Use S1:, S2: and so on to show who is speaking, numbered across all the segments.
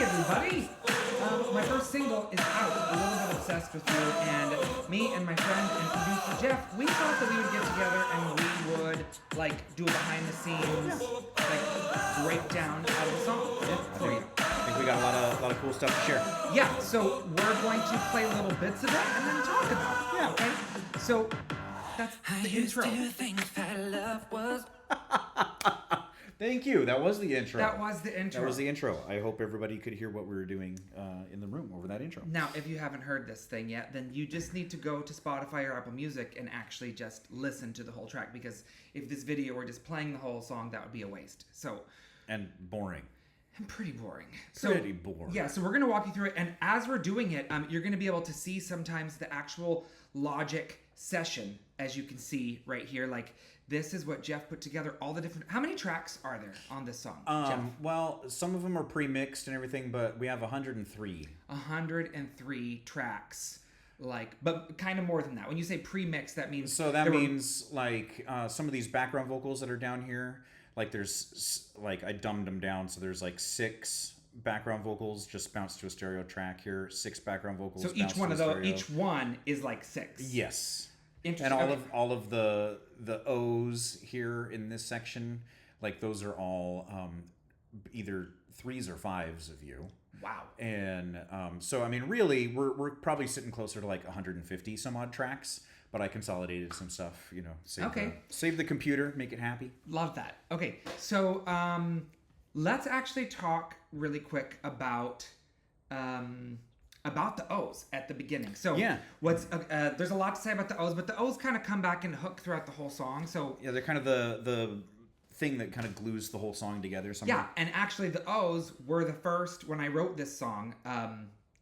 S1: everybody! My first single is out, A Little Bit Obsessed with You, and me and my friend and producer Jeff, we thought that we would get together and we would, like, do a behind-the-scenes, like, breakdown of the song for you.
S2: I think we got a lot of cool stuff to share.
S1: Yeah, so we're going to play little bits of it and then talk about it.
S2: Yeah.
S1: Okay? So, that's the intro.
S2: Thank you. That was the intro.
S1: That was the intro.
S2: That was the intro. I hope everybody could hear what we were doing in the room over that intro.
S1: Now, if you haven't heard this thing yet, then you just need to go to Spotify or Apple Music and actually just listen to the whole track, because if this video were just playing the whole song, that would be a waste. So,
S2: and boring.
S1: And pretty boring.
S2: Pretty boring.
S1: Yeah, so we're going to walk you through it, and as we're doing it, you're going to be able to see sometimes the actual Logic session, as you can see right here. Like, this is what Jeff put together, all the different... How many tracks are there on this song, Jeff?
S2: Well, some of them are pre-mixed and everything, but we have 103.
S1: 103 tracks. Like, but kind of more than that. When you say pre-mixed, that means...
S2: So that means, like, some of these background vocals that are down here, like, there's, like, I dumbed them down, so there's, like, 6 background vocals just bounced to a stereo track here, 6 background vocals.
S1: So each one of those, each one is like 6.
S2: Yes.
S1: Interesting.
S2: And all of the O's here in this section, like, those are all either 3s or 5s of you.
S1: Wow.
S2: And so I mean, really, we're probably sitting closer to like 150 some odd tracks, but I consolidated some stuff, you know. Save the computer, make it happy.
S1: Love that. Okay, so let's actually talk really quick about the O's at the beginning. So
S2: yeah,
S1: there's a lot to say about the O's, but the O's kind of come back and hook throughout the whole song. So
S2: yeah, they're kind of the thing that kind of glues the whole song together.
S1: Yeah, and actually the O's were the first, when I wrote this song,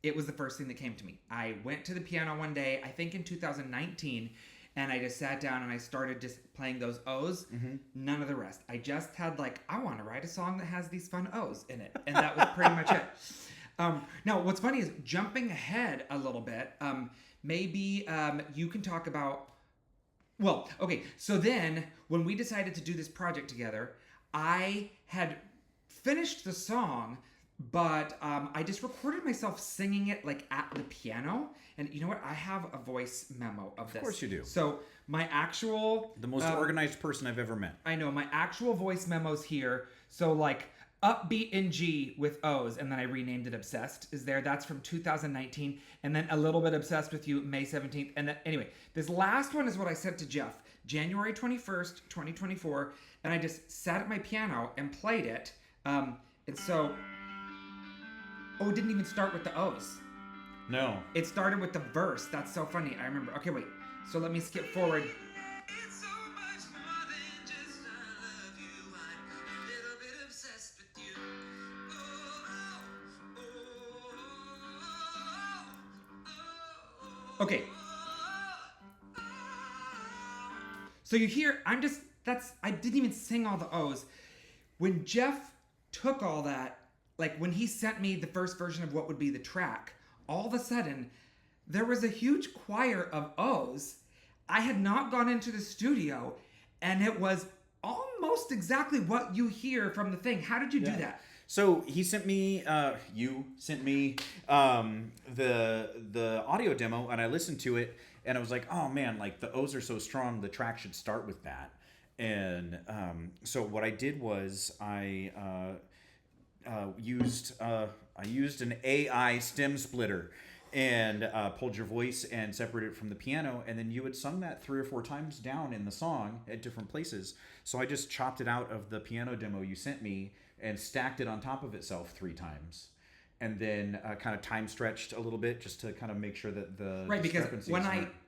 S1: it was the first thing that came to me. I went to the piano one day, I think in 2019, and I just sat down and I started just playing those O's. Mm-hmm. None of the rest. I just had like, I want to write a song that has these fun O's in it. And that was pretty much it. Now, what's funny is, jumping ahead a little bit, maybe you can talk about... Well, okay, so then, when we decided to do this project together, I had finished the song, but I just recorded myself singing it, like, at the piano. And you know what? I have a voice memo of this.
S2: Of course you do.
S1: So, my actual...
S2: The most organized person I've ever met.
S1: I know, my actual voice memo's here. So, like... Upbeat in G with O's, and then I renamed it Obsessed, is there. That's from 2019. And then A Little Bit Obsessed with You, May 17th. And then, anyway, this last one is what I sent to Jeff, January 21st, 2024. And I just sat at my piano and played it. And so, it didn't even start with the O's.
S2: No.
S1: It started with the verse. That's so funny. I remember. Okay, wait. So let me skip forward. Okay. So you hear, I didn't even sing all the O's. When Jeff took all that, like when he sent me the first version of what would be the track, all of a sudden, there was a huge choir of O's. I had not gone into the studio, and it was almost exactly what you hear from the thing. How did you do that?
S2: So he sent me, you sent me the audio demo, and I listened to it, and I was like, oh man, like the O's are so strong, the track should start with that. And so what I did was I used an AI stem splitter and pulled your voice and separated it from the piano, and then you had sung that 3 or 4 times down in the song at different places. So I just chopped it out of the piano demo you sent me and stacked it on top of itself 3 times, and then kind of time stretched a little bit just to kind of make sure that the
S1: right, because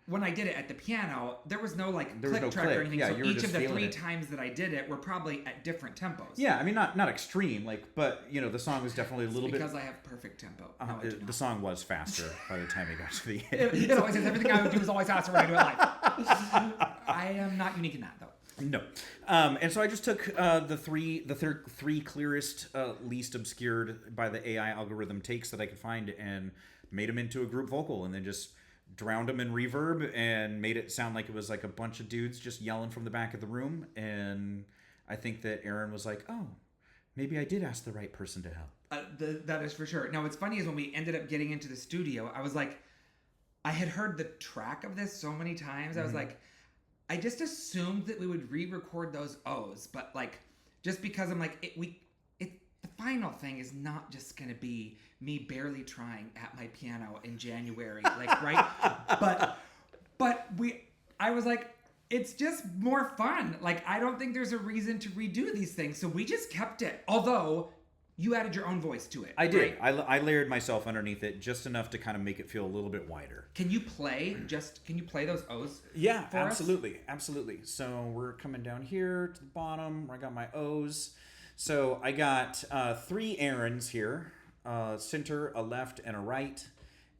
S1: when I did it at the piano, there was no like click track or anything.
S2: Yeah,
S1: so each of the 3 times that I did it were probably at different tempos.
S2: Yeah, I mean not extreme, like, but you know the song was definitely a little bit
S1: because I have perfect tempo. No,
S2: the song was faster by the time it got to the end.
S1: It always is. Everything I would do is always faster when I do it live. I am not unique in that though.
S2: No. And so I just took the three clearest, least obscured by the AI algorithm takes that I could find and made them into a group vocal, and then just drowned them in reverb and made it sound like it was like a bunch of dudes just yelling from the back of the room. And I think that Aaron was like, oh, maybe I did ask the right person to help.
S1: That is for sure. Now, what's funny is when we ended up getting into the studio, I was like, I had heard the track of this so many times. I was like, I just assumed that we would re-record those O's, but like, just because I'm like, the final thing is not just gonna be me barely trying at my piano in January, like, right? I was like, it's just more fun. Like, I don't think there's a reason to redo these things, so we just kept it. Although you added your own voice to it.
S2: I did.
S1: Right?
S2: I layered myself underneath it just enough to kind of make it feel a little bit wider.
S1: Can you play those O's?
S2: Yeah,
S1: for
S2: absolutely. Absolutely. So we're coming down here to the bottom where I got my O's. So I got 3 errands here, center, a left, and a right.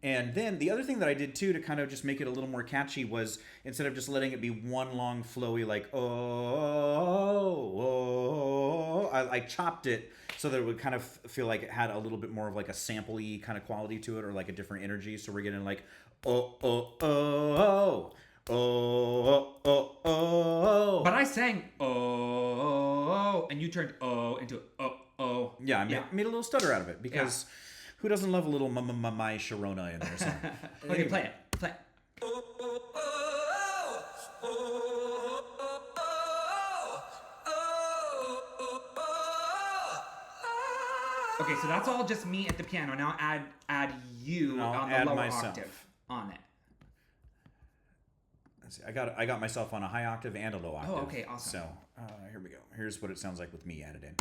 S2: And then the other thing that I did too to kind of just make it a little more catchy was instead of just letting it be one long flowy like I chopped it so that it would kind of feel like it had a little bit more of like a sample-y kind of quality to it, or like a different energy. So we're getting like
S1: But I sang and you turned into
S2: Yeah, I made a little stutter out of it because who doesn't love a little my Sharona in there? So.
S1: Okay, play it. Play it. Okay, so that's all just me at the piano. Now add you on the lower octave on it.
S2: Let's see, I got myself on a high octave and a low octave.
S1: Oh, okay, awesome.
S2: So here we go. Here's what it sounds like with me added in.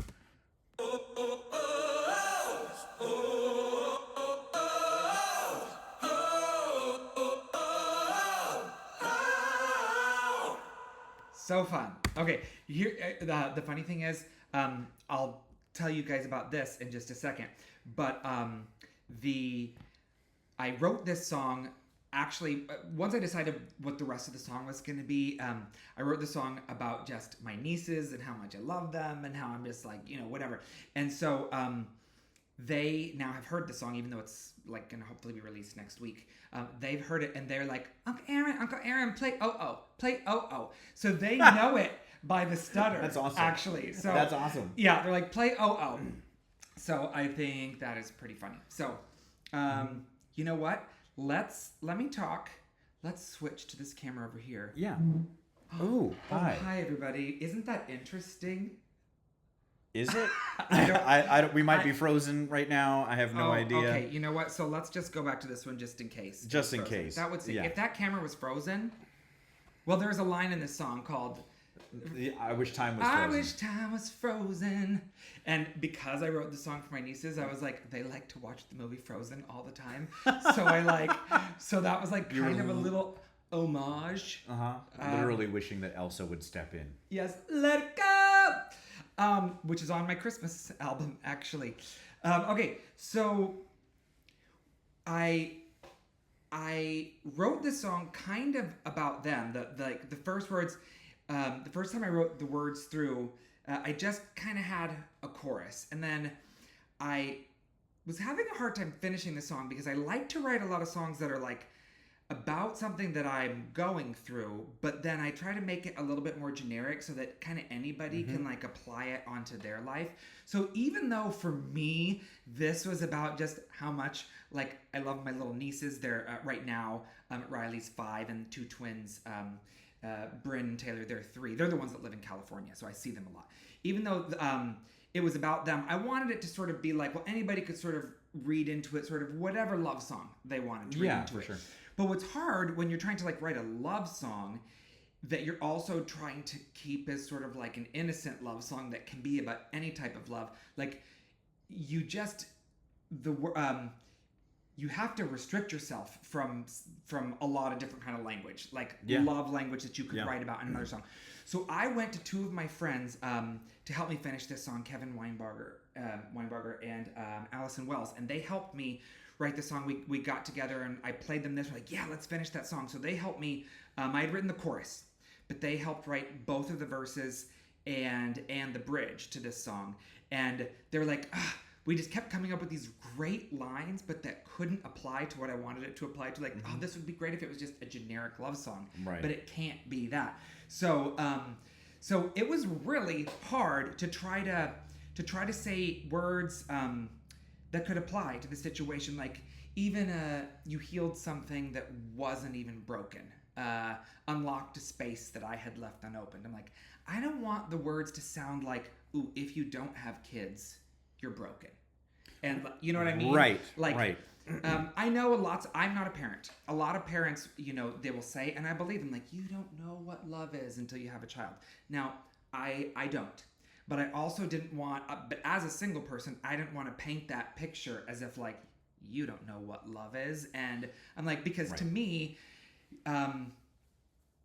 S1: So fun. Okay, here the funny thing is, I'll tell you guys about this in just a second. But I wrote this song actually once I decided what the rest of the song was going to be. I wrote the song about just my nieces and how much I love them and how I'm just like, whatever. And so they now have heard the song, even though it's like going to hopefully be released next week. They've heard it and they're like, Uncle Aaron, play play oh. So they know it by the stutter.
S2: That's awesome.
S1: Actually, so
S2: that's awesome.
S1: Yeah, they're like, play oh. So I think that is pretty funny. So, you know what? Let me talk. Let's switch to this camera over here.
S2: Yeah. Oh, hi.
S1: Hi, everybody. Isn't that interesting?
S2: Is it? We might be frozen right now. I have no idea.
S1: Okay, you know what? So let's just go back to this one just in case.
S2: Just in case.
S1: That would if that camera was frozen. Well, there's a line in this song called
S2: I wish time was frozen.
S1: I wish time was frozen. And because I wrote the song for my nieces, I was like, they like to watch the movie Frozen all the time. So that was like kind of a little homage.
S2: Literally wishing that Elsa would step in.
S1: Yes, let it go! Which is on my Christmas album, actually. Okay, so I wrote this song kind of about them. The first words, the first time I wrote the words through, I just kind of had a chorus. And then I was having a hard time finishing the song because I like to write a lot of songs that are like about something that I'm going through, but then I try to make it a little bit more generic so that kind of anybody can like apply it onto their life. So even though for me, this was about just how much like I love my little nieces. They're right now, Riley's 5 and 2 twins, Bryn and Taylor, they're 3. They're the ones that live in California, so I see them a lot. Even though it was about them, I wanted it to sort of be like, well, anybody could sort of read into it, sort of whatever love song they wanted to read into it. Sure. But what's hard when you're trying to like write a love song that you're also trying to keep as sort of like an innocent love song that can be about any type of love. Like you just you have to restrict yourself from a lot of different kind of language, like love language that you could write about in another song. So I went to 2 of my friends to help me finish this song, Kevin Weinberger and Allison Wells, and they helped me write the song. We got together and I played them this. We're like, yeah, let's finish that song. So they helped me. I had written the chorus, but they helped write both of the verses and the bridge to this song. And they were like, we just kept coming up with these great lines, but that couldn't apply to what I wanted it to apply to. Like, oh, this would be great if it was just a generic love song, but it can't be that. So, so it was really hard to try to say words that could apply to the situation. Like even you healed something that wasn't even broken, unlocked a space that I had left unopened. I'm like, I don't want the words to sound like, ooh, if you don't have kids, you're broken. And you know what I mean?
S2: Right.
S1: Like,
S2: right.
S1: I know I'm not a parent. A lot of parents, they will say, and I believe them, like, you don't know what love is until you have a child. Now, I don't. But I also didn't want, but as a single person, I didn't want to paint that picture as if, like, you don't know what love is. And I'm like, because to me,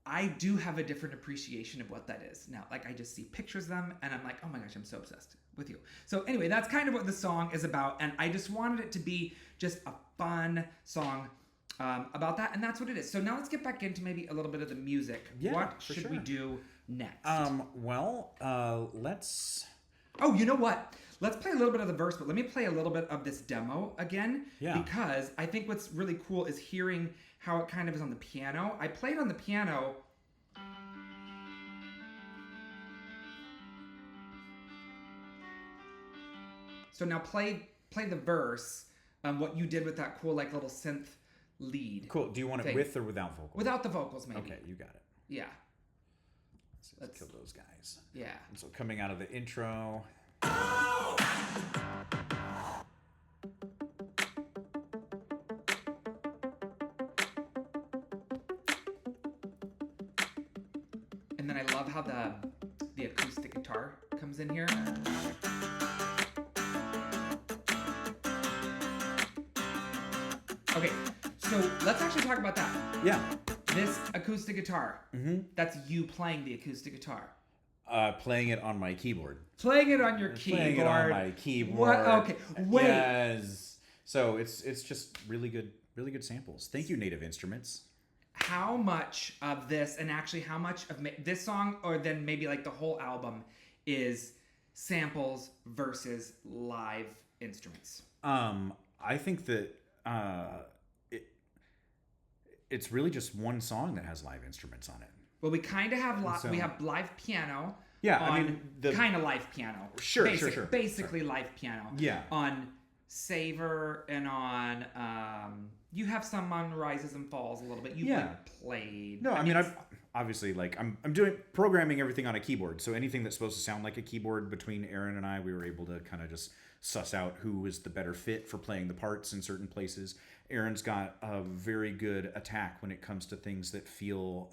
S1: I do have a different appreciation of what that is. Now, like, I just see pictures of them and I'm like, oh my gosh, I'm so obsessed with you. So anyway, that's kind of what the song is about. And I just wanted it to be just a fun song about that. And that's what it is. So now let's get back into maybe a little bit of the music.
S2: Yeah,
S1: what should we do next?
S2: Let's...
S1: Oh, you know what? Let's play a little bit of the verse, but let me play a little bit of this demo again.
S2: Yeah.
S1: Because I think what's really cool is hearing how it kind of is on the piano. I played on the piano. So now play the verse, what you did with that cool like little synth lead.
S2: Cool. Do you want it with or without vocals?
S1: Without the vocals, maybe.
S2: Okay, you got it.
S1: Yeah.
S2: Let's kill those guys.
S1: Yeah.
S2: And so coming out of the intro.
S1: And then I love how the acoustic guitar comes in here. Okay, so let's actually talk about that.
S2: Yeah.
S1: This acoustic guitar. Mm-hmm. That's you playing the acoustic guitar.
S2: Playing it on my keyboard.
S1: Playing it on your keyboard.
S2: Playing it on my keyboard.
S1: What? Okay, wait.
S2: Yes. So it's just really good samples. Thank you, Native Instruments.
S1: How much of this, and actually how much of this song, or then maybe like the whole album, is samples versus live instruments?
S2: I think that it's really just one song that has live instruments on it.
S1: Well, we kind of have we have live piano.
S2: Yeah,
S1: on
S2: I mean
S1: kind of live piano.
S2: Sure.
S1: Basically live piano.
S2: Yeah.
S1: On Savor and on you have some on Rises and Falls a little bit. You've played.
S2: No, I mean I've obviously like I'm doing programming everything on a keyboard. So anything that's supposed to sound like a keyboard between Aaron and I, we were able to kind of just suss out who was the better fit for playing the parts in certain places. Aaron's got a very good attack when it comes to things that feel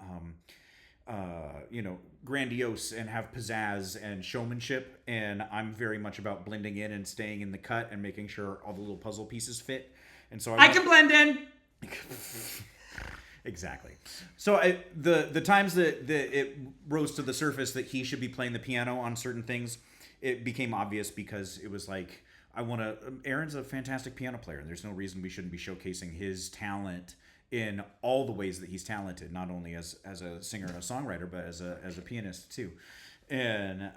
S2: grandiose and have pizzazz and showmanship, and I'm very much about blending in and staying in the cut and making sure all the little puzzle pieces fit. And so I
S1: can blend in.
S2: Exactly. So the times that it rose to the surface that he should be playing the piano on certain things, it became obvious because it was like, Aaron's a fantastic piano player, and there's no reason we shouldn't be showcasing his talent in all the ways that he's talented, not only as a singer and a songwriter, but as a pianist too. And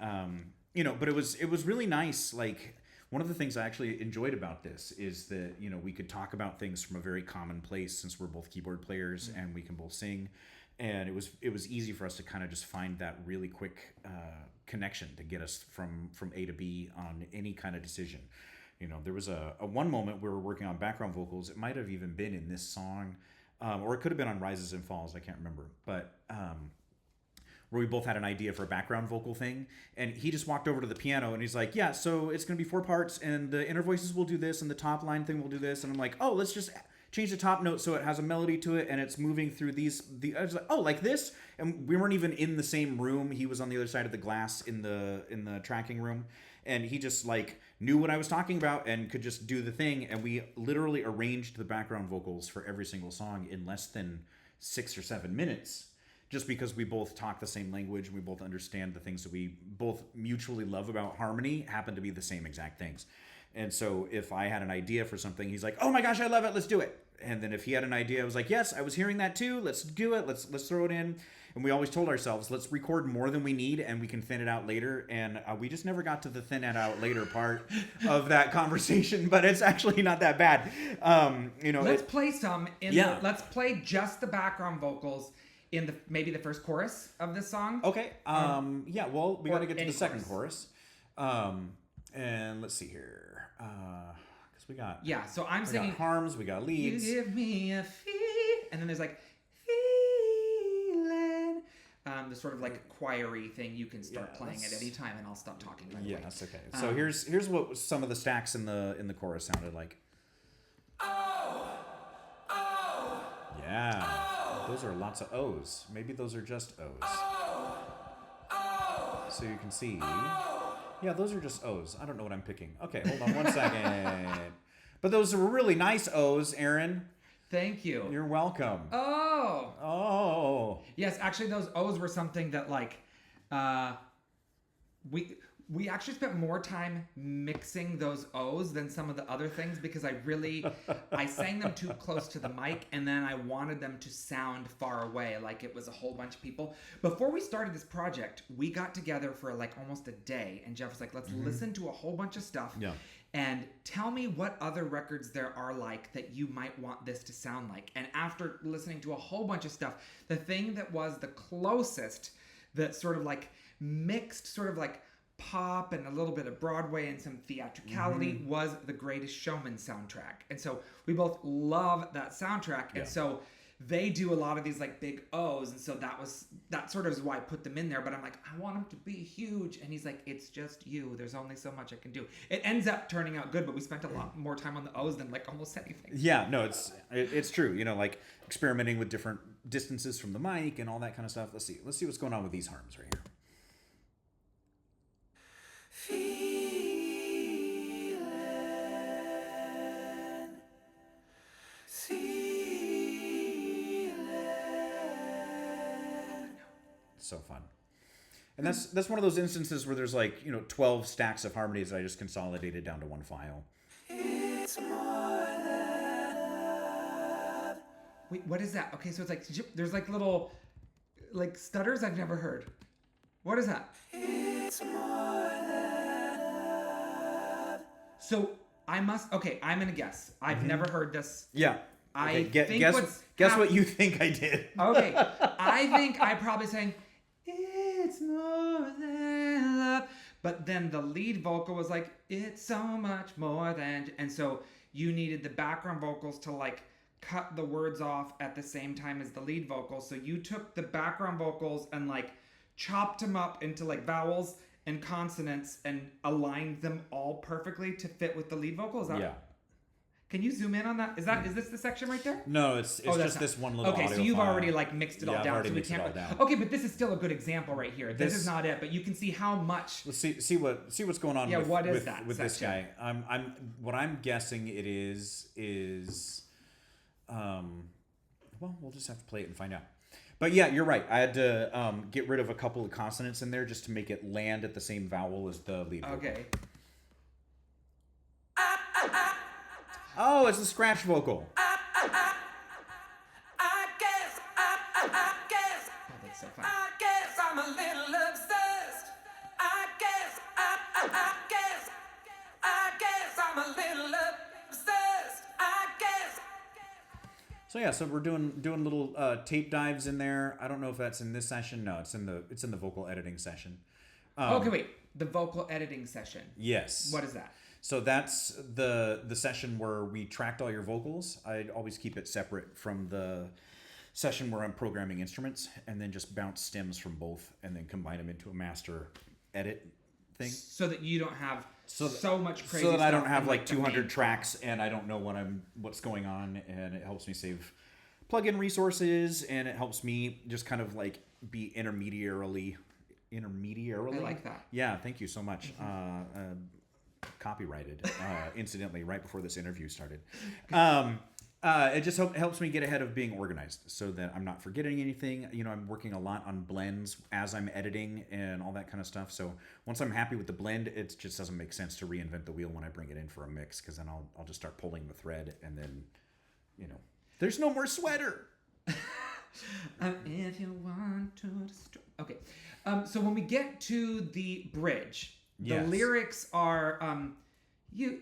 S2: but it was really nice. Like, one of the things I actually enjoyed about this is that we could talk about things from a very common place, since we're both keyboard players and we can both sing, and it was easy for us to kind of just find that really quick connection to get us from A to B on any kind of decision. There was a one moment we were working on background vocals. It might have even been in this song, or it could have been on Rises and Falls. I can't remember, but where we both had an idea for a background vocal thing, and he just walked over to the piano and he's like, "Yeah, so it's gonna be 4 parts, and the inner voices will do this, and the top line thing will do this." And I'm like, "Oh, let's just change the top note so it has a melody to it, and it's moving through I was like, "Oh, like this?" And we weren't even in the same room. He was on the other side of the glass in the tracking room, and he just like knew what I was talking about and could just do the thing. And we literally arranged the background vocals for every single song in less than 6 or 7 minutes, just because we both talk the same language and we both understand the things that we both mutually love about harmony happen to be the same exact things. And so if I had an idea for something, he's like, "Oh my gosh, I love it, let's do it." And then if he had an idea, I was like, "Yes, I was hearing that too, let's do it, let's throw it in." And we always told ourselves, let's record more than we need and we can thin it out later. And we just never got to the thin it out later part of that conversation, but it's actually not that bad.
S1: Let's play some. Let's play just the background vocals in maybe the first chorus of this song.
S2: Okay. Well, we got to get to the second chorus. And let's see here. Because we got
S1: So I'm
S2: we
S1: singing
S2: got harms, we got leads.
S1: You give me a feel, and then there's like feeling. The sort of like choiry thing you can start playing at any time, and I'll stop talking. Right away.
S2: Yes, okay. So here's what some of the stacks in the chorus sounded like.
S3: Oh, oh,
S2: Yeah,
S3: oh,
S2: those are lots of O's. Maybe those are just O's.
S3: oh, oh,
S2: So you can see.
S3: oh.
S2: Yeah, those are just O's. I don't know what I'm picking. Okay, hold on 1 second. But those were really nice O's, Aaron.
S1: Thank you.
S2: You're welcome.
S1: Oh.
S2: Oh.
S1: Yes, actually, those O's were something that like, we actually spent more time mixing those O's than some of the other things because I sang them too close to the mic, and then I wanted them to sound far away, like it was a whole bunch of people. Before we started this project, we got together for like almost a day, and Jeff was like, let's listen to a whole bunch of stuff.
S2: Yeah.
S1: And tell me what other records there are like that you might want this to sound like. And after listening to a whole bunch of stuff, the thing that was the closest that sort of like mixed sort of like pop and a little bit of Broadway and some theatricality was the Greatest Showman soundtrack. And so we both love that soundtrack. And so they do a lot of these like big O's, and so that sort of is why I put them in there. But I'm like, I want them to be huge, and he's like, it's just you. There's only so much I can do. It ends up turning out good, but we spent a lot more time on the O's than like almost anything.
S2: Yeah, no, it's true. You know, like experimenting with different distances from the mic and all that kind of stuff. Let's see what's going on with these harms right here. So fun. And that's one of those instances where there's like, 12 stacks of harmonies that I just consolidated down to one file.
S3: It's more than love.
S1: Wait, what is that? Okay, so it's like there's like little like stutters I've never heard. What is that?
S3: It's more than love.
S1: So I'm gonna guess. I've never heard this.
S2: Yeah.
S1: I
S2: Okay,
S1: think
S2: guess what you think I did.
S1: Okay, I think I probably sang "It's more than love," but then the lead vocal was like "It's so much more than," and so you needed the background vocals to like cut the words off at the same time as the lead vocals. So you took the background vocals and like chopped them up into like vowels and consonants and aligned them all perfectly to fit with the lead vocal. Is that?
S2: Yeah.
S1: Can you zoom in on that? Is this the section right there?
S2: No, it's just this one little
S1: Okay,
S2: audio
S1: so you've
S2: file.
S1: already like mixed it all
S2: I've
S1: down.
S2: already
S1: So we
S2: mixed it
S1: can't.
S2: all down.
S1: Okay, but this is still a good example right here. This is not it, but you can see how much.
S2: Let's see what's going on.
S1: Yeah,
S2: with,
S1: what is
S2: with,
S1: that
S2: with this guy?
S1: section?
S2: What I'm guessing it is well, we'll just have to play it and find out. But yeah, you're right. I had to get rid of a couple of consonants in there just to make it land at the same vowel as the lead vocal.
S1: Okay.
S2: Oh, it's the scratch vocal.
S3: I guess
S1: Oh, that's so fun.
S3: I'm a little obsessed. I guess I'm a little obsessed. I guess.
S2: So yeah, so we're doing little tape dives in there. I don't know if that's in this session. No, it's in the vocal editing session.
S1: Okay, wait. The vocal editing session.
S2: Yes.
S1: What is that?
S2: So that's the session where we tracked all your vocals. I'd always keep it separate from the session where I'm programming instruments, and then just bounce stems from both, and then combine them into a master edit thing.
S1: So that you don't have so much crazy.
S2: So that I
S1: stuff
S2: don't have
S1: in,
S2: like
S1: the
S2: 200
S1: main
S2: tracks, and I don't know what's going on, and it helps me save plugin resources, and it helps me just kind of like be intermediarily.
S1: I like that.
S2: Yeah, thank you so much. Copyrighted, incidentally, right before this interview started. It just helps me get ahead of being organized so that I'm not forgetting anything. I'm working a lot on blends as I'm editing and all that kind of stuff. So once I'm happy with the blend, it just doesn't make sense to reinvent the wheel when I bring it in for a mix, because then I'll just start pulling the thread, and then, there's no more sweater.
S1: If you want to destroy. Okay. So when we get to the bridge,
S2: Yes.
S1: the lyrics are you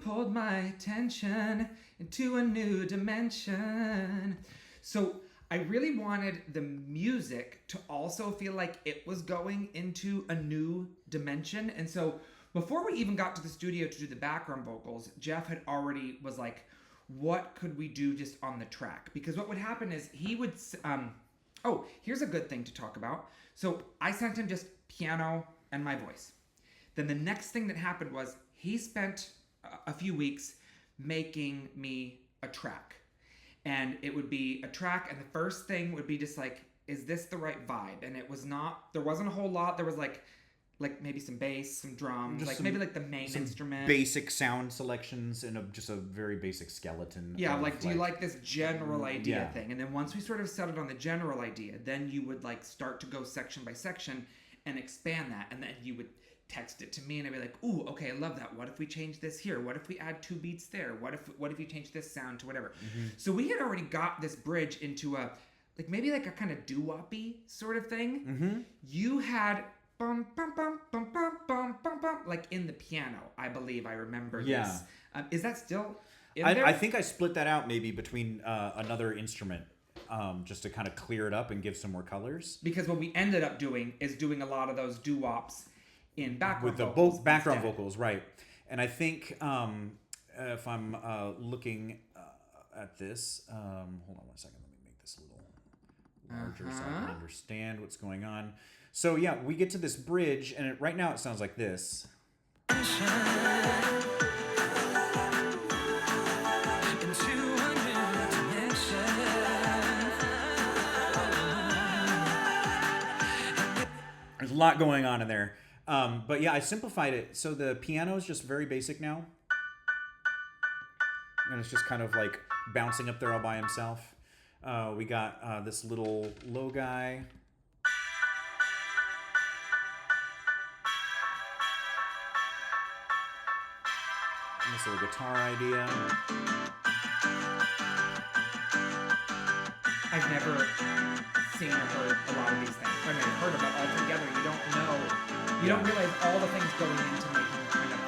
S1: pulled my attention into a new dimension. So I really wanted the music to also feel like it was going into a new dimension. And so before we even got to the studio to do the background vocals, Jeff had already was like, what could we do just on the track? Because what would happen is he would, oh, here's a good thing to talk about. So I sent him just piano and my voice. Then the next thing that happened was he spent a few weeks making me a track. And it would be a track, and the first thing would be just like, is this the right vibe? And it was not, there wasn't a whole lot. There was like maybe some bass, some drums,
S2: Just
S1: like
S2: some-
S1: maybe like the main instrument.
S2: Basic sound selections and just a very basic skeleton.
S1: Yeah,
S2: of,
S1: like, do you like this general idea
S2: yeah.
S1: thing? And then once we sort of settled on the general idea, then you would like start to go section by section and expand that. And then you would text it to me and I'd be like, ooh, okay, I love that. What if we change this here? What if we add 2 beats there? What if you change this sound to whatever? So we had already got this bridge into a, like maybe like a kind of doo-wop-y sort of thing. You had bum, bum, bum, bum, bum, bum, bum, bum, like in the piano, I believe I remember this. Is that still in there?
S2: I think I split that out maybe between another instrument just to kind of clear it up and give some more colors.
S1: Because what we ended up doing is doing a lot of those doo-wops in background
S2: With the
S1: vocals
S2: background
S1: instead.
S2: vocals, right. And I think if I'm looking at this, hold on one second, let me make this a little larger so I can understand what's going on. So yeah, we get to this bridge, and right now it sounds like this. There's a lot going on in there. But yeah, I simplified it. So the piano is just very basic now. And it's just kind of like bouncing up there all by himself. We got this little low guy. And this little guitar idea.
S1: I've never seen or heard a lot of these things. I mean, I've heard about all together. You don't know. You don't realize all the things going into making kind of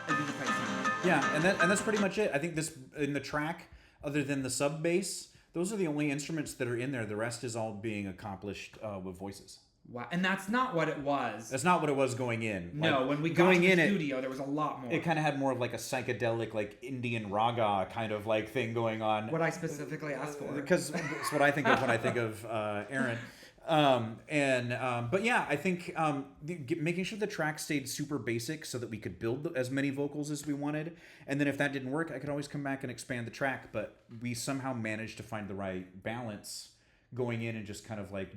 S1: a unified sound.
S2: Yeah, and that's pretty much it. I think this in the track, other than the sub bass, those are the only instruments that are in there. The rest is all being accomplished with voices.
S1: Wow. And that's not what it was.
S2: That's not what it was going in.
S1: No,
S2: Like,
S1: when we got to the
S2: in
S1: studio, there was a lot more.
S2: it kind of had more of like a psychedelic, like Indian raga kind of like thing going on.
S1: What I specifically asked for.
S2: Because it's what I think of when I think of Aaron. But yeah, I think making sure the track stayed super basic so that we could build as many vocals as we wanted. And then if that didn't work, I could always come back and expand the track. But we somehow managed to find the right balance going in and just kind of like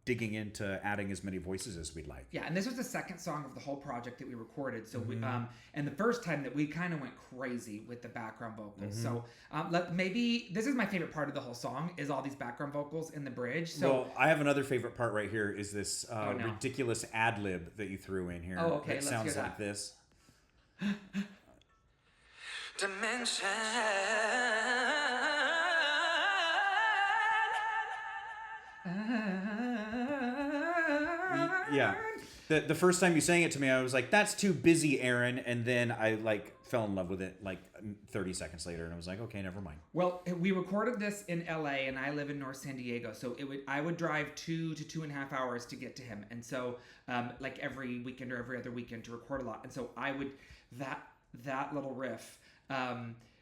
S2: digging into adding as many voices as we'd like.
S1: Yeah, and this was the second song of the whole project that we recorded. So we, and the first time that we kind of went crazy with the background vocals. So maybe this is my favorite part of the whole song is all these background vocals in the bridge. So
S2: Well, I have another favorite part right here is this
S1: no.
S2: ridiculous ad lib that you threw in here.
S1: Oh, okay,
S2: It
S1: let's
S2: sounds
S1: hear
S2: like
S1: that.
S2: this.
S3: Dimension.
S2: Yeah. The first time you sang it to me, I was like, "That's too busy, Aaron," and then I like fell in love with it like 30 seconds later, and I was like, "Okay, never mind."
S1: Well, we recorded this in LA, and I live in North San Diego, so I would drive 2 to 2.5 hours to get to him, and so like every weekend or every other weekend to record a lot, and so I would that little riff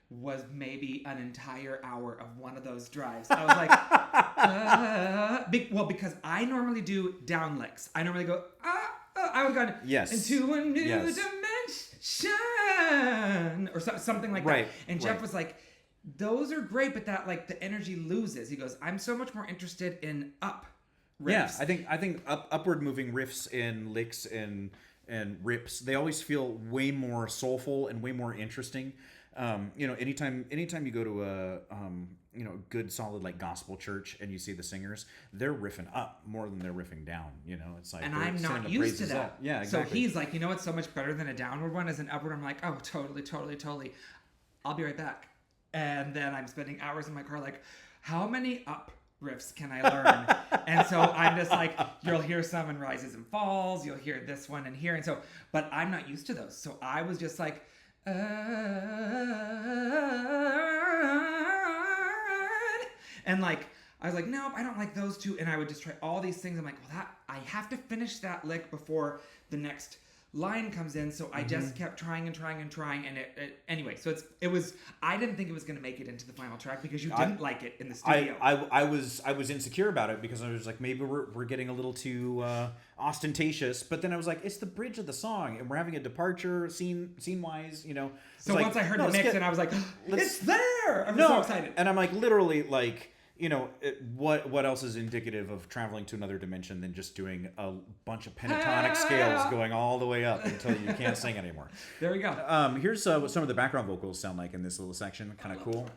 S1: was maybe an entire hour of one of those drives. I was like, because I normally do down licks. I normally go I would go
S2: Yes.
S1: into a new
S2: Yes.
S1: dimension or something like
S2: Right,
S1: that. And Jeff
S2: right.
S1: was like, those are great, but that like the energy loses. He goes, I'm so much more interested in up riffs.
S2: Yeah, I think upward moving riffs and licks and rips, they always feel way more soulful and way more interesting. Anytime you go to a good solid like gospel church and you see the singers, they're riffing up more than they're riffing down. It's like,
S1: And
S2: they're
S1: I'm
S2: sending
S1: not
S2: the
S1: used to
S2: praises
S1: that.
S2: up. Yeah, exactly.
S1: So he's like, you know what's so much better than a downward one is an upward. I'm like, oh, totally. I'll be right back. And then I'm spending hours in my car like, how many up riffs can I learn? And so I'm just like, you'll hear some in Rises and Falls, you'll hear this one in here. And so, but I'm not used to those. So I was just like, and like, I was like, nope, I don't like those two. And I would just try all these things. I'm like, well, I have to finish that lick before the next line comes in, so I just kept trying and trying and trying, and anyway. So it was. I didn't think it was going to make it into the final track because you didn't like it in the studio.
S2: I was insecure about it because I was like, maybe we're getting a little too ostentatious. But then I was like, it's the bridge of the song, and we're having a departure scene wise, you know.
S1: So once I heard the mix, and I was like, it's there. I'm so excited.
S2: And I'm like, literally, like, you know, what else is indicative of traveling to another dimension than just doing a bunch of pentatonic scales going all the way up until you can't sing anymore.
S1: There we go.
S2: Here's what some of the background vocals sound like in this little section. Kind of cool.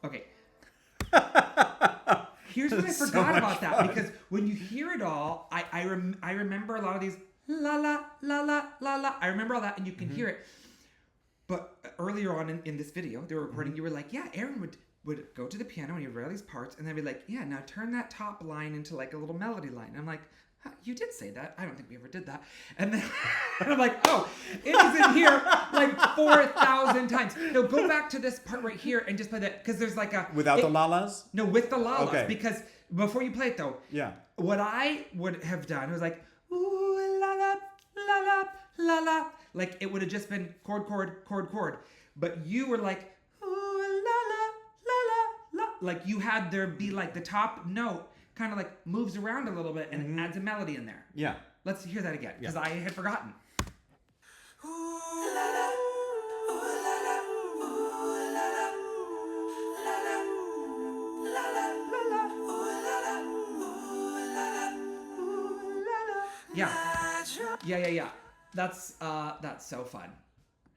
S1: Okay. Here's what I forgot about that, because when you hear it all, I remember a lot of these la la la la la la. I remember all that, and you can hear it. But earlier on in this video, they were recording. You were like, yeah, Aaron would go to the piano and he'd write all these parts, and then be like, yeah, now turn that top line into like a little melody line. And I'm like, huh, you did say that. I don't think we ever did that. And then and I'm like, oh, it was in here like 4,000 times. No, go back to this part right here and just play that, because there's like a
S2: Without the la-las?
S1: No, with the la-las.
S2: Okay.
S1: Because before you play it though,
S2: Yeah.
S1: what I would have done was like, ooh la la la la la la, like it would have just been chord chord chord chord. But you were like, ooh la la la la la, like you had there be like the top note kind of like moves around a little bit and adds a melody in there.
S2: Yeah.
S1: Let's hear that again, because I had forgotten. Yeah. That's so fun.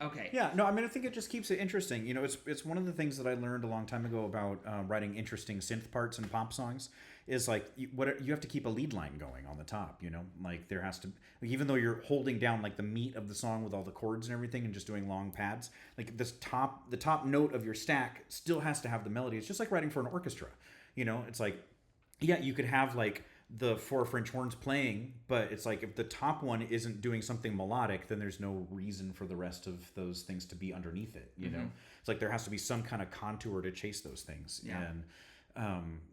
S1: Okay.
S2: Yeah, no, I mean, I think it just keeps it interesting. You know, it's one of the things that I learned a long time ago about writing interesting synth parts in pop songs is like you have to keep a lead line going on the top. You know, like there has to, like, even though you're holding down like the meat of the song with all the chords and everything and just doing long pads, like the top note of your stack still has to have the melody. It's just like writing for an orchestra. You know, it's like, yeah, you could have like the 4 French horns playing, but it's like if the top one isn't doing something melodic, then there's no reason for the rest of those things to be underneath it. You know, it's like there has to be some kind of contour to chase those things.
S1: Yeah.
S2: And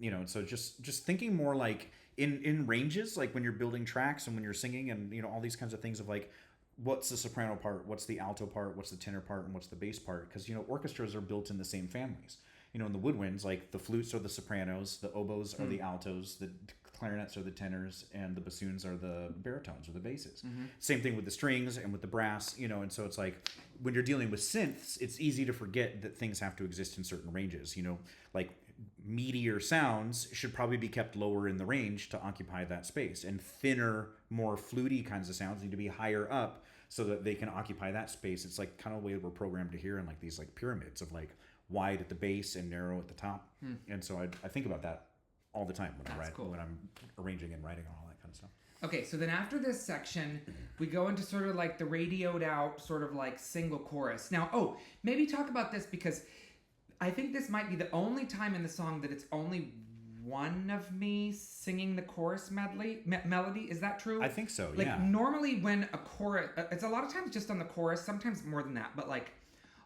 S2: you know, so just thinking more like in ranges, like when you're building tracks and when you're singing, and you know, all these kinds of things of like, what's the soprano part, what's the alto part, what's the tenor part, and what's the bass part? Because you know, orchestras are built in the same families. You know, in the woodwinds, like the flutes are the sopranos, the oboes are the altos, the clarinets are the tenors, and the bassoons are the baritones or the basses. Same thing with the strings and with the brass, you know, and so it's like when you're dealing with synths, it's easy to forget that things have to exist in certain ranges, you know, like meatier sounds should probably be kept lower in the range to occupy that space, and thinner, more fluty kinds of sounds need to be higher up so that they can occupy that space. It's like kind of the way we're programmed to hear in like these like pyramids of like wide at the base and narrow at the top. And so I think about that all the time when I write, when I'm arranging and writing and all that kind of stuff.
S1: Okay, so then after this section, we go into sort of like the radioed out sort of like single chorus. Now, maybe talk about this, because I think this might be the only time in the song that it's only one of me singing the chorus melody. Is that true?
S2: I think so,
S1: like,
S2: yeah.
S1: Normally when a chorus, it's a lot of times just on the chorus, sometimes more than that, but like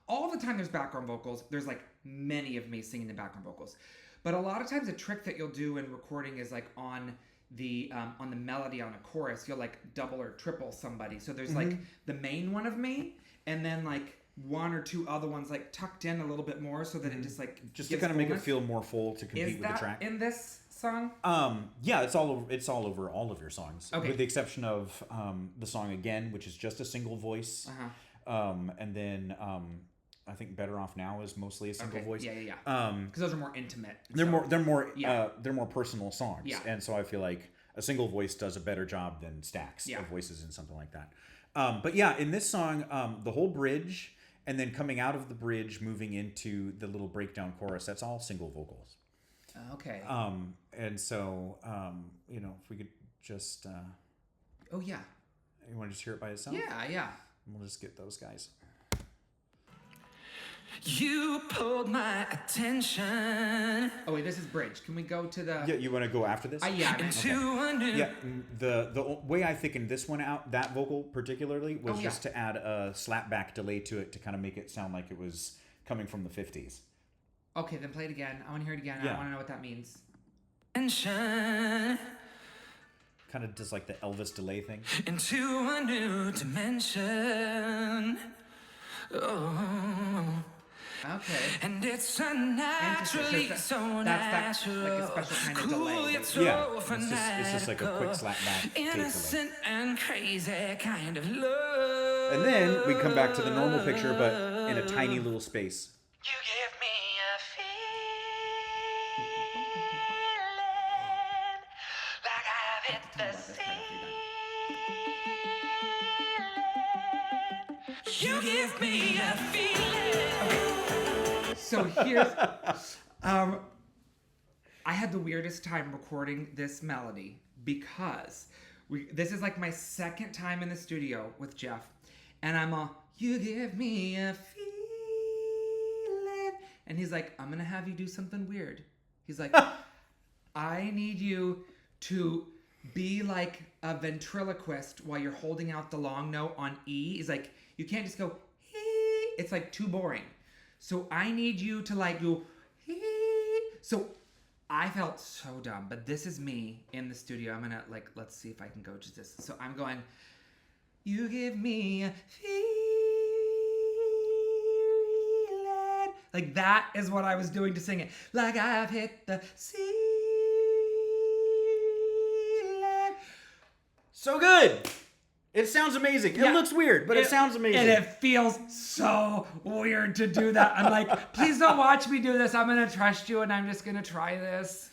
S1: all the time there's background vocals. There's like many of me singing the background vocals. But a lot of times a trick that you'll do in recording is like on the melody on a chorus, you'll like double or triple somebody. So there's like the main one of me, and then like one or two other ones like tucked in a little bit more, so that it just like
S2: just to kind of make it feel more full to compete with the track.
S1: In this song?
S2: Yeah, it's all over all of your songs,
S1: okay,
S2: with the exception of the song Again, which is just a single voice, and then I think Better Off Now is mostly a single voice.
S1: Yeah. Because those are more intimate.
S2: They're more personal songs.
S1: Yeah.
S2: And so I feel like a single voice does a better job than stacks of voices in something like that. But yeah, in this song, the whole bridge and then coming out of the bridge, moving into the little breakdown chorus, that's all single vocals.
S1: Okay.
S2: And so, you know, if we could just...
S1: oh, yeah.
S2: You want to just hear it by itself?
S1: Yeah.
S2: We'll just get those guys.
S3: You pulled my attention
S1: Oh wait, this is bridge. Can we go to the?
S2: Yeah, you want to go after this?
S1: Yeah. I meant-
S3: into a new.
S2: Yeah, the way I thickened this one out, that vocal particularly, was
S1: Oh, yeah.
S2: just to add a slapback delay to it to kind of make it sound like it was coming from the 50s.
S1: Okay, then play it again. I want to hear it again.
S2: Yeah.
S1: I want to know what that means.
S3: Attention
S2: Kind of just like the Elvis delay thing.
S3: into a new dimension. Oh.
S1: Okay.
S3: And it's a naturally
S1: Interesting.
S3: so
S1: That's
S3: natural.
S1: like a special kind of
S3: Cool,
S1: delay.
S3: yet
S2: Yeah,
S3: so
S2: it's just like a quick
S3: fanatical.
S2: slapback tape delay.
S3: Innocent and crazy kind of love.
S2: And then we come back to the normal picture, but in a tiny little space.
S3: You give me a feeling like I've hit the ceiling. You give me a feeling.
S1: So here's, I had the weirdest time recording this melody because this is like my second time in the studio with Jeff, and I'm all, you give me a feeling, and he's like, I'm gonna have you do something weird. He's like, I need you to be like a ventriloquist while you're holding out the long note on E. He's like, you can't just go, hee. It's like too boring. So I need you to like go, hee. So I felt so dumb, but this is me in the studio. I'm gonna like, let's see if I can go to this. So I'm going, you give me a feeling. Like that is what I was doing to sing it. Like I've hit the ceiling.
S2: So good! It sounds amazing.
S1: Yeah.
S2: It looks weird, but it sounds amazing.
S1: And it feels so weird to do that. I'm like, please don't watch me do this. I'm going to trust you and I'm just going to try this.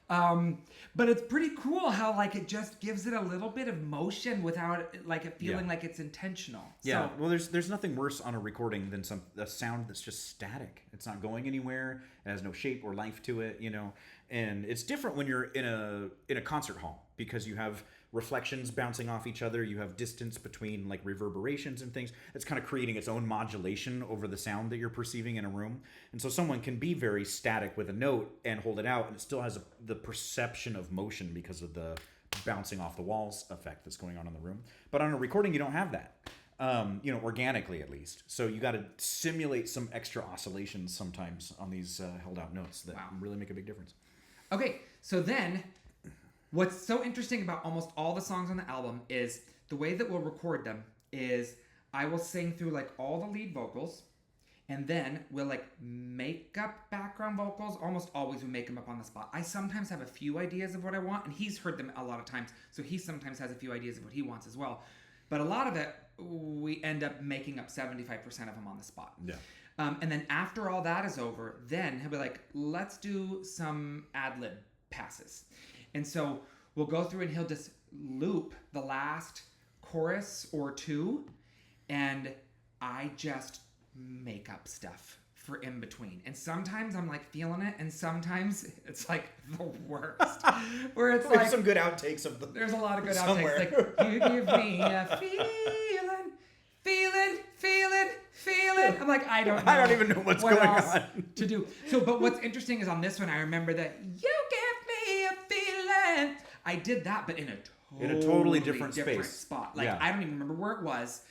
S1: But it's pretty cool how like it just gives it a little bit of motion without like it feeling like it's intentional.
S2: Yeah,
S1: So,
S2: well, there's nothing worse on a recording than a sound that's just static. It's not going anywhere. It has no shape or life to it, you know. And it's different when you're in a concert hall because you have reflections bouncing off each other. You have distance between like reverberations and things. It's kind of creating its own modulation over the sound that you're perceiving in a room. And so someone can be very static with a note and hold it out, and it still has the perception of motion because of the bouncing off the walls effect that's going on in the room. But on a recording, you don't have that. You know, organically at least. So you got to simulate some extra oscillations sometimes on these held out notes that really make a big difference.
S1: okay, so then what's so interesting about almost all the songs on the album is the way that we'll record them is I will sing through like all the lead vocals, and then we'll like make up background vocals. Almost always we make them up on the spot. I sometimes have a few ideas of what I want, and he's heard them a lot of times, so he sometimes has a few ideas of what he wants as well. But a lot of it, we end up making up 75% of them on the spot.
S2: Yeah.
S1: And then after all that is over, then he'll be like, let's do some ad-lib passes. And so we'll go through and he'll just loop the last chorus or two, and I just make up stuff for in between. And sometimes I'm like feeling it, and sometimes it's like the worst. Where it's
S2: There's
S1: like
S2: some good outtakes of the.
S1: there's a lot of good
S2: somewhere.
S1: outtakes. Like, you give me a feeling. I'm like, I don't know.
S2: I don't even know what's
S1: what
S2: going
S1: else
S2: on.
S1: to do. So, but what's interesting is on this one, I remember that you give me a feeling. I did that, but in a
S2: totally different space.
S1: spot. Like,
S2: Yeah.
S1: I don't even remember where it was.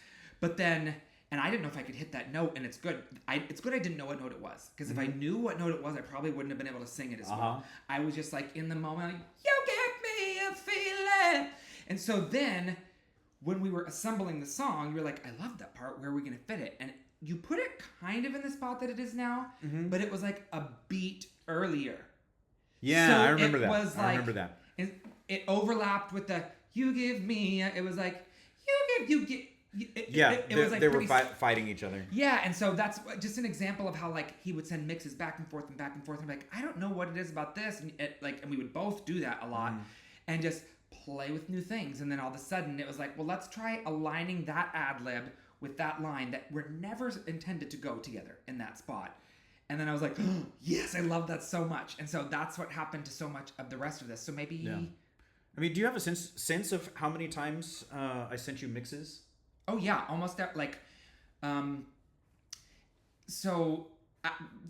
S1: But then, and I didn't know if I could hit that note, and it's good. It's good I didn't know what note it was. Because if I knew what note it was, I probably wouldn't have been able to sing it as well. I was just like, in the moment, like, you give me a feeling. And so then, when we were assembling the song, you were like, I love that part. Where are we going to fit it? And you put it kind of in the spot that it is now, but it was like a beat earlier.
S2: Yeah,
S1: So
S2: I remember
S1: it
S2: that.
S1: was
S2: I
S1: like-
S2: remember that.
S1: It overlapped with the you give me. It was like you give.
S2: Yeah,
S1: It was like
S2: they were
S1: pretty
S2: fighting each other.
S1: Yeah, and so that's just an example of how like he would send mixes back and forth and back and forth. And I'm like, I don't know what it is about this, and and we would both do that a lot, and just play with new things. And then all of a sudden, it was like, well, let's try aligning that ad lib with that line that were never intended to go together in that spot. And then I was like, oh, yes, I love that so much. And so that's what happened to so much of the rest of this. So maybe.
S2: Yeah. I mean, do you have a sense of how many times I sent you mixes?
S1: Oh yeah, almost like, so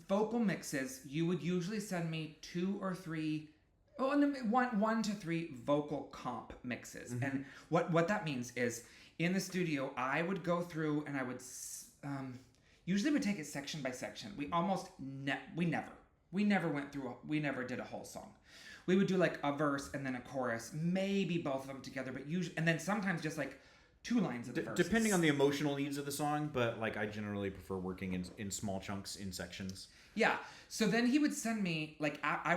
S1: vocal mixes, you would usually send me 2 or 3, one to 3 vocal comp mixes. And what that means is, in the studio, I would go through and I would usually would take it section by section. We never went through. We never did a whole song. We would do like a verse and then a chorus, maybe both of them together, but usually, and then sometimes just like 2 lines of the verse.
S2: Depending on the emotional needs of the song, but like I generally prefer working in small chunks, in sections.
S1: Yeah. So then he would send me, like, I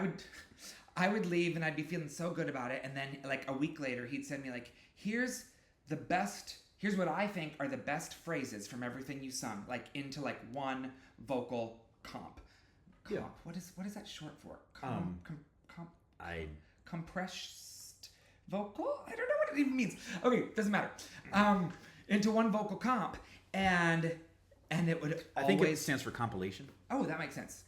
S1: would leave and I'd be feeling so good about it. And then like a week later, he'd send me like, here's what I think are the best phrases from everything you sung, like into like one vocal comp.
S2: Yeah.
S1: What is that short for? Compressed vocal? I don't know what it even means. Okay, doesn't matter. Into one vocal comp, and it would
S2: I think it stands for compilation.
S1: Oh, that makes sense.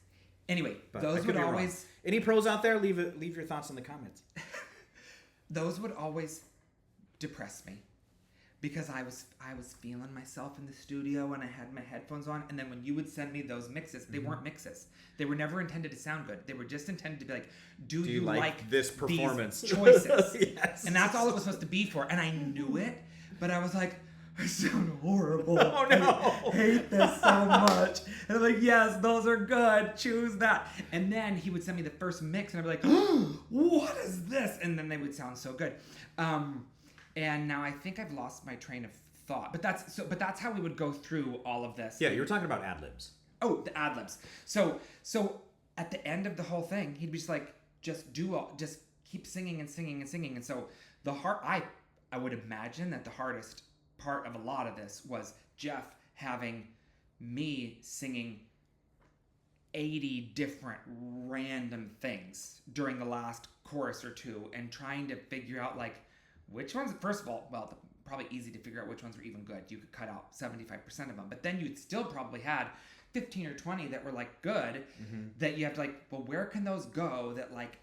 S1: Anyway,
S2: But
S1: those
S2: I could
S1: would
S2: be wrong.
S1: always
S2: Any pros out there? Leave your thoughts in the comments.
S1: those would always depress me. Because I was feeling myself in the studio and I had my headphones on, and then when you would send me those mixes, they weren't mixes. They were never intended to sound good. They were just intended to be like, do you like
S2: this performance?
S1: These choices?
S2: Yes.
S1: And that's all it was supposed to be for. And I knew it, but I was like, I sound horrible.
S2: Oh no!
S1: I hate this so much. And I'm like, yes, those are good. Choose that. And then he would send me the first mix, and I'd be like, oh, what is this? And then they would sound so good. And now I think I've lost my train of thought. But that's how we would go through all of this.
S2: Yeah, you were talking about ad-libs.
S1: Oh, the ad libs. So at the end of the whole thing, he'd be just like, just keep singing and singing and singing. And so I would imagine that the hardest part of a lot of this was Jeff having me singing 80 different random things during the last chorus or two, and trying to figure out like which ones, first of all, well, probably easy to figure out which ones were even good. You could cut out 75% of them, but then you'd still probably had 15 or 20 that were like good, that you have to like, well, where can those go that like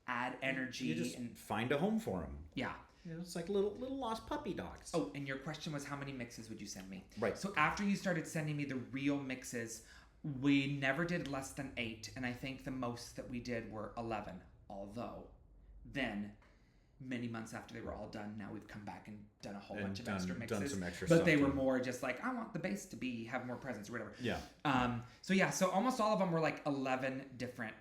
S1: add energy?
S2: You just
S1: and
S2: find a home for them.
S1: yeah.
S2: You know, it's like little lost puppy dogs.
S1: Oh, and your question was how many mixes would you send me?
S2: Right.
S1: So after you started sending me the real mixes, we never did less than 8, and I think the most that we did were 11. Although, then many months after they were all done, now we've come back and done a whole bunch of extra mixes.
S2: Done some extra
S1: but
S2: stuff
S1: they were
S2: too.
S1: more just like, I want the bass to have more presence or whatever.
S2: Yeah.
S1: So almost all of them were like 11 different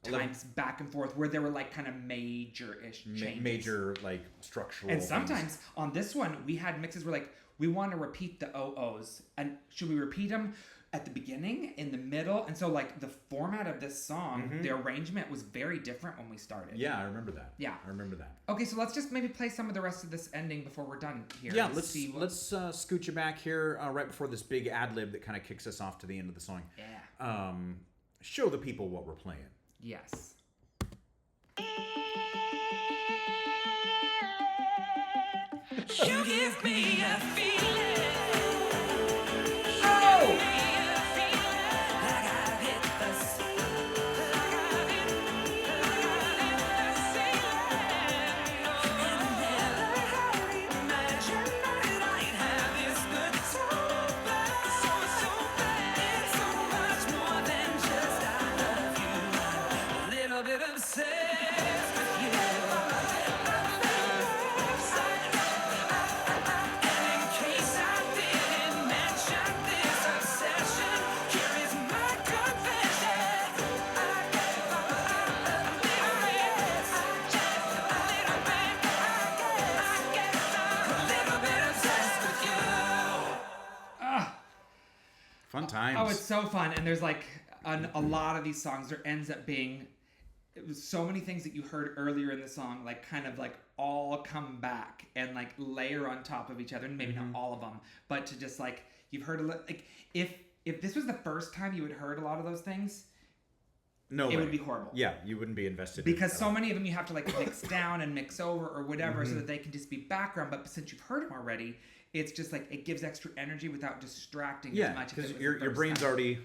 S1: times back and forth where there were like kind of major-ish changes.
S2: Major like structural.
S1: And sometimes
S2: things.
S1: on this one, we had mixes where like, we want to repeat the OOs. And should we repeat them at the beginning, in the middle? And so like the format of this song, the arrangement was very different when we started.
S2: Yeah, I remember that.
S1: Yeah.
S2: I remember that.
S1: Okay, so let's just maybe play some of the rest of this ending before we're done here.
S2: Yeah, let's scoot you back here right before this big ad lib that kind of kicks us off to the end of the song.
S1: Yeah.
S2: Show the people what we're playing.
S1: Yes.
S3: You give me a feeling.
S1: Oh!
S3: Like I've hit the ceiling. And I never imagined that I'd have this good so bad. It's so much more than just I love you. A little bit obsessed with you.
S2: Fun times.
S1: Oh, it's so fun. And there's like a lot of these songs, there ends up being so many things that you heard earlier in the song, like kind of like all come back and like layer on top of each other. And maybe not all of them, but to just like, you've heard like, if this was the first time you had heard a lot of those things,
S2: no,
S1: it
S2: way.
S1: would be horrible.
S2: Yeah, you wouldn't be invested.
S1: Because so many of them you have to like mix down and mix over or whatever so that they can just be background. But since you've heard them already, it's just like it gives extra energy without distracting as much.
S2: because your brain's already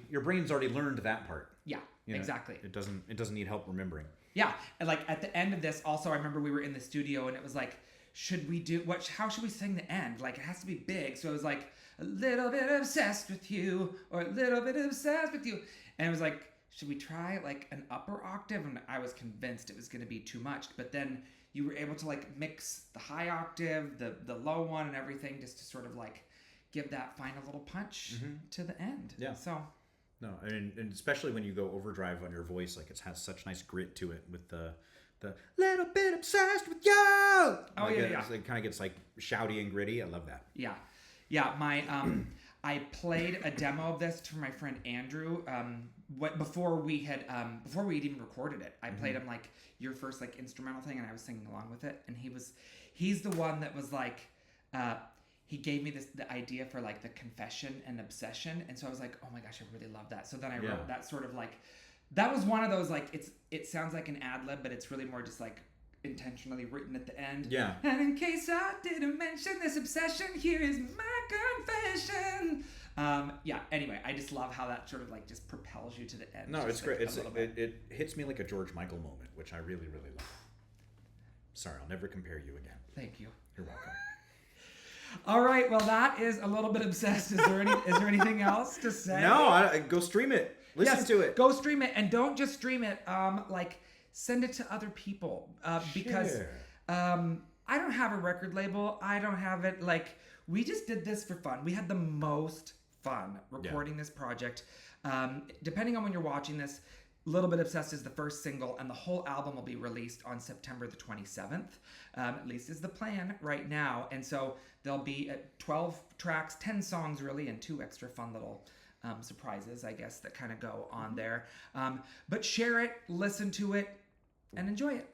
S2: learned that part.
S1: Yeah,
S2: You know,
S1: exactly.
S2: It doesn't need help remembering.
S1: Yeah, and like at the end of this, also I remember we were in the studio and it was like, should we do how should we sing the end? Like it has to be big, so it was like a little bit obsessed with you or a little bit obsessed with you, And it was like, should we try like an upper octave? And I was convinced it was going to be too much. But then you were able to like mix the high octave, the low one, and everything, just to sort of like give that final little punch to the end.
S2: Yeah.
S1: So.
S2: No, and especially when you go overdrive on your voice, like it has such nice grit to it with the little bit obsessed with you.
S1: Oh,
S2: like
S1: yeah.
S2: It kind of gets like shouty and gritty. I love that.
S1: Yeah. My I played a demo of this to my friend Andrew. Before we had even recorded it, I played him like your first like instrumental thing, and I was singing along with it. And he's the one that was like, he gave me the idea for like the confession and obsession, and so I was like, oh my gosh, I really love that. So then I wrote that sort of like, that was one of those like it sounds like an ad lib, but it's really more just like intentionally written at the end.
S2: Yeah.
S1: And in case I didn't mention this obsession, here is my confession. Anyway, I just love how that sort of like just propels you to the end.
S2: No, it's
S1: like
S2: great. It hits me like a George Michael moment, which I really, really love. Sorry, I'll never compare you again.
S1: Thank you.
S2: You're welcome.
S1: All right, well that is a little bit obsessed. Is there anything else to say?
S2: No, go stream it. Listen to it.
S1: Go stream it, and don't just stream it. Like send it to other people because
S2: Share.
S1: I don't have a record label. I don't have it. Like we just did this for fun. We had the most fun recording this project. Depending on when you're watching this, Little Bit Obsessed is the first single, and the whole album will be released on September the 27th. At least is the plan right now. And so there'll be 12 tracks, 10 songs really, and 2 extra fun little surprises, I guess, that kind of go on there. But share it, listen to it, and enjoy it.